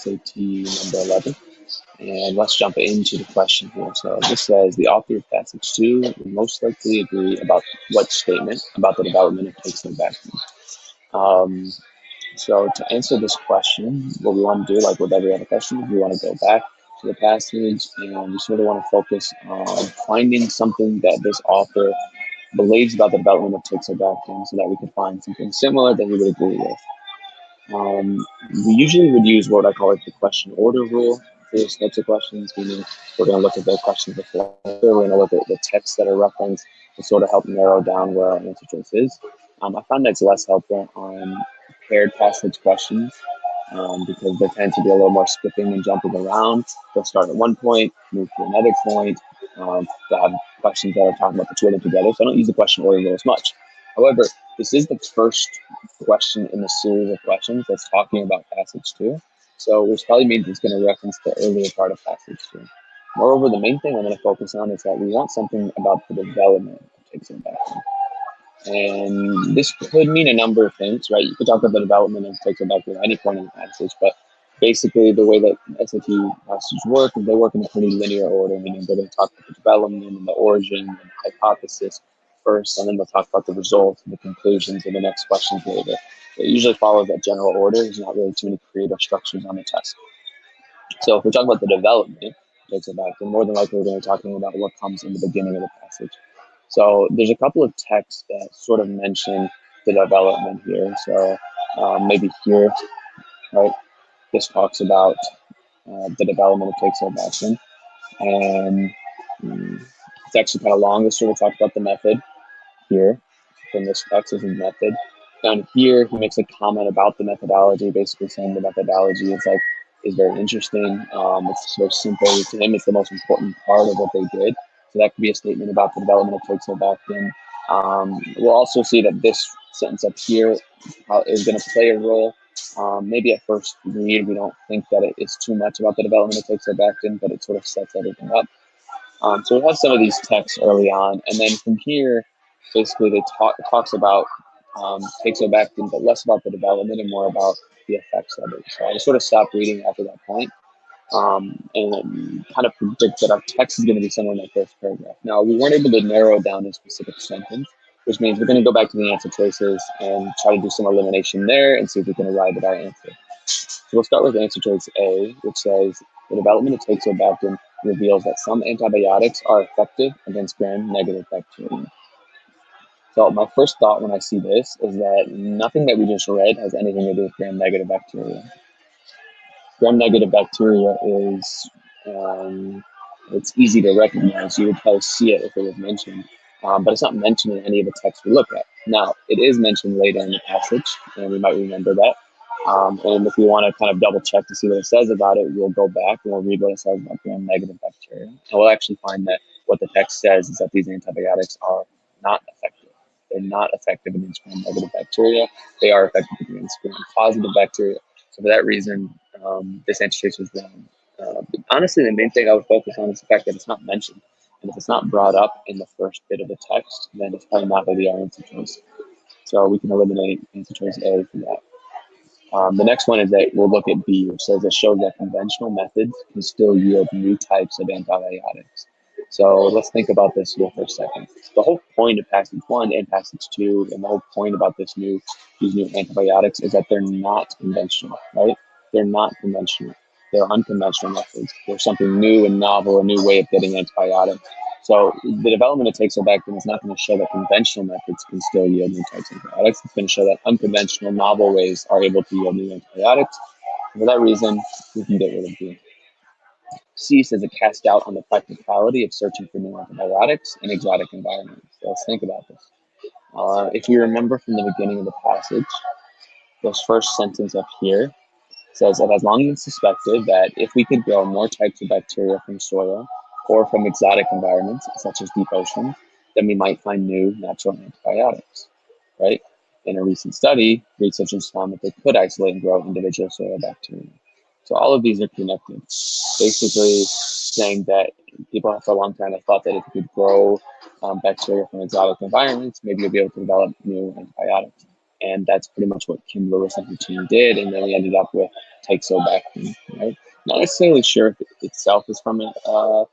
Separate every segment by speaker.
Speaker 1: SAT number 11. And let's jump into the question here. So this says the author of passage 2 would most likely agree about what statement about the development of teixobactin. So to answer this question, what we want to do, like with every other question, we want to go back to the passage and we sort of want to focus on finding something that this author believes about the development of teixobactin so that we can find something similar that he would agree with. We usually would use what I call like the question order rule for these types of questions, meaning we're going to look at the questions before, we're going to look at the texts that are referenced to sort of help narrow down where our answer choice is. I find that's less helpful on paired passage questions because there tends to be a little more skipping and jumping around. They'll start at one point, move to another point. They'll have questions that are talking about the two of them together, so I don't use the question order rule as much. However, this is the first question in the series of questions that's talking about passage 2, so which probably means it's going to reference the earlier part of passage 2. Moreover, the main thing I'm going to focus on is that we want something about the development of teixobactin. And this could mean a number of things, right? You could talk about the development of teixobactin at any point in the passage, but basically the way that SAT passages work is they work in a pretty linear order, meaning they're going to talk about the development and the origin and the hypothesis first, and then they'll talk about the results and the conclusions in the next questions later. It usually follows that general order. There's not really too many creative structures on the test. So if we're talking about the development of teixobactin, more than likely we're going to be talking about what comes in the beginning of the passage. So there's a couple of texts that sort of mention the development here. So maybe here, right, this talks about the development of teixobactin. And it's actually kind of long. This sort of talks about the method here. From this text is his method. Down here, he makes a comment about the methodology, basically saying the methodology is very interesting. It's very simple. To him, it's the most important part of what they did. So that could be a statement about the development of teixobactin. We'll also see that this sentence up here is going to play a role. Maybe at first read, we don't think that it is too much about the development of teixobactin, but it sort of sets everything up. So we have some of these texts early on, and then from here, basically it talks about teixobactin, but less about the development and more about the effects of it. So I just sort of stopped reading after that point. And kind of predict that our text is going to be somewhere in that first paragraph. Now, we weren't able to narrow down a specific sentence, which means we're going to go back to the answer choices and try to do some elimination there and see if we can arrive at our answer. So we'll start with answer choice A, which says the development of teixobactin reveals that some antibiotics are effective against gram-negative bacteria. So my first thought when I see this is that nothing that we just read has anything to do with gram-negative bacteria. Gram-negative bacteria is, it's easy to recognize. You would probably see it if it was mentioned, but it's not mentioned in any of the texts we look at. Now, it is mentioned later in the passage, and we might remember that. And if we want to kind of double check to see what it says about it, we'll go back and we'll read what it says about gram-negative bacteria. And we'll actually find that what the text says is that these antibiotics are not effective. They're not effective against gram-negative bacteria. They are effective against gram-positive bacteria. So for that reason, this answer choice was wrong. Honestly, the main thing I would focus on is the fact that it's not mentioned. And if it's not brought up in the first bit of the text, then it's probably not going to be our answer choice. So we can eliminate answer choice A from that. The next one is that we'll look at B, which says it shows that conventional methods can still yield new types of antibiotics. So let's think about this here for a second. The whole point of passage 1 and passage 2, and the whole point about these new antibiotics is that they're not conventional, right? They're not conventional. They're unconventional methods. They're something new and novel, a new way of getting antibiotics. So the development of teixobactin is not going to show that conventional methods can still yield new types of antibiotics. It's going to show that unconventional, novel ways are able to yield new antibiotics. And for that reason, we can get rid of B. C says it casts doubt on the practicality of searching for new antibiotics in exotic environments. So let's think about this. If you remember from the beginning of the passage, this first sentence up here says that as long as it's suspected that if we could grow more types of bacteria from soil or from exotic environments, such as deep oceans, then we might find new natural antibiotics, right? In a recent study, researchers found that they could isolate and grow individual soil bacteria. So all of these are connected, basically saying that people for a long time have thought that if you could grow bacteria from exotic environments, maybe you'll be able to develop new antibiotics. And that's pretty much what Kim Lewis and her team did. And then we ended up with teixobactin. Not necessarily sure if it itself is from it. I'm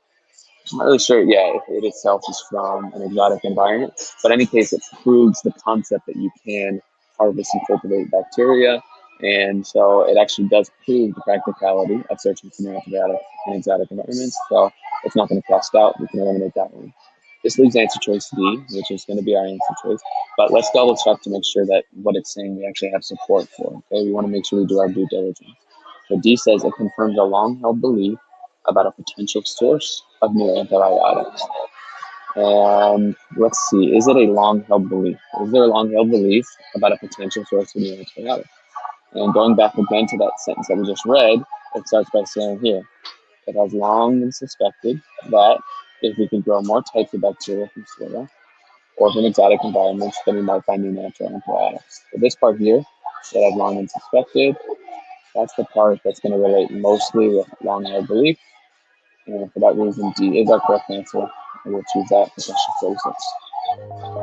Speaker 1: not really sure, yeah, if it itself is from an exotic environment, but in any case, it proves the concept that you can harvest and cultivate bacteria, and so it actually does prove the practicality of searching for new antibiotics in exotic environments. So it's not going to cast out. We can eliminate that one. This leaves answer choice D, which is going to be our answer choice. But let's double check to make sure that what it's saying we actually have support for. Okay, we want to make sure we do our due diligence. So D says it confirms a long-held belief about a potential source of new antibiotics. And let's see, is it a long-held belief? Is there a long-held belief about a potential source of new antibiotics? And going back again to that sentence that we just read, it starts by saying here, it has long been suspected that if we can grow more types of bacteria from soil or from exotic environments, then we might find new natural antibiotics. So this part here, that has long been suspected, that's the part that's going to relate mostly with long-held belief. And for that reason, D is our correct answer, and we'll choose that for question 46.